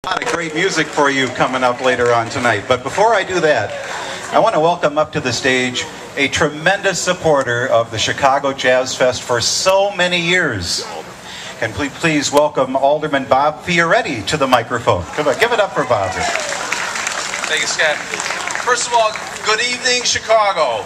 A lot of great music for you coming up later on tonight. But before I do that, I want to welcome up to the stage a tremendous supporter of the Chicago Jazz Fest for so many years. Can we please welcome Alderman Bob Fioretti to the microphone. Come on, give it up for Bob. Thank you, Scott. First of all, good evening, Chicago.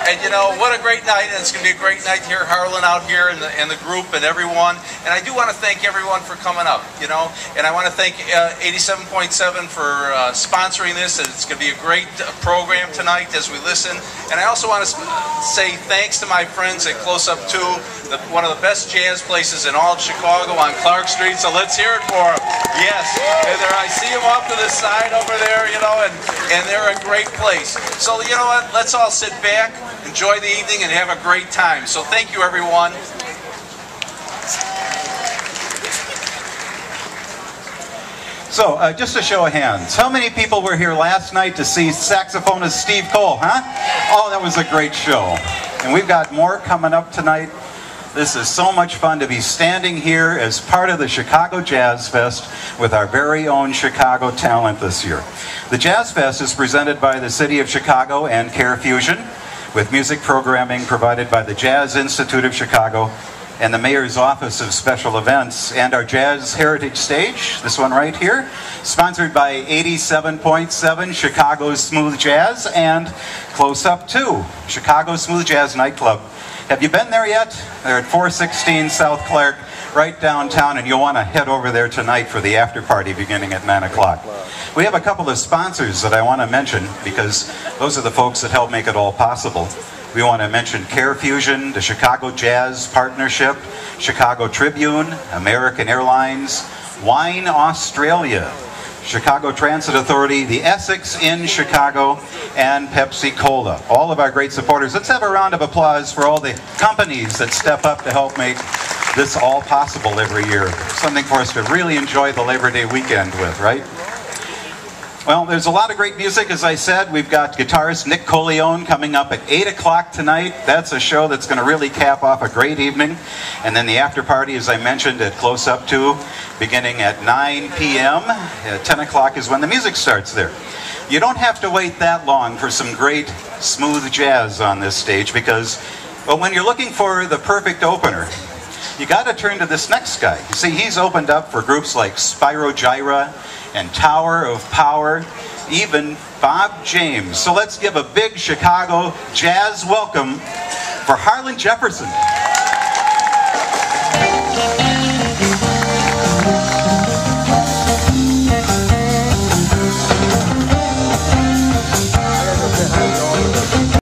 And you know, what a great night, and it's going to be a great night to hear Harlan out here and the group and everyone. And I do want to thank everyone for coming up, you know, and I want to thank 87.7 for sponsoring this. It's going to be a great program tonight as we listen. And I also want to say thanks to my friends at Close Up 2, one of the best jazz places in all of Chicago on Clark Street. So let's hear it for them. Yes, and I see them off to the side over there, you know, and they're a great place. So you know what, let's all sit back, enjoy the evening, and have a great time. So thank you, everyone. So, just a show of hands, how many people were here last night to see saxophonist Steve Cole, huh? Oh, that was a great show. And we've got more coming up tonight. This is so much fun to be standing here as part of the Chicago Jazz Fest with our very own Chicago talent this year. The Jazz Fest is presented by the City of Chicago and Care Fusion, with music programming provided by the Jazz Institute of Chicago and the Mayor's Office of Special Events, and our Jazz Heritage Stage, this one right here, sponsored by 87.7 Chicago Smooth Jazz and Close Up 2, Chicago Smooth Jazz Nightclub. Have you been there yet? They're at 416 South Clark, right downtown, and you'll want to head over there tonight for the after party beginning at 9 o'clock. We have a couple of sponsors that I want to mention because those are the folks that help make it all possible. We want to mention Care Fusion, the Chicago Jazz Partnership, Chicago Tribune, American Airlines, Wine Australia, Chicago Transit Authority, the Essex in Chicago, and Pepsi Cola. All of our great supporters. Let's have a round of applause for all the companies that step up to help make this all possible every year. Something for us to really enjoy the Labor Day weekend with, right? Well, there's a lot of great music, as I said. We've got guitarist Nick Coleone coming up at 8 o'clock tonight. That's a show that's going to really cap off a great evening. And then the after party, as I mentioned, at Close Up 2, beginning at 9 p.m. At 10 o'clock is when the music starts there. You don't have to wait that long for some great smooth jazz on this stage because, well, when you're looking for the perfect opener, you got to turn to this next guy. You see, he's opened up for groups like Spyro Gyra and Tower of Power, even Bob James. So let's give a big Chicago jazz welcome for Harlan Jefferson.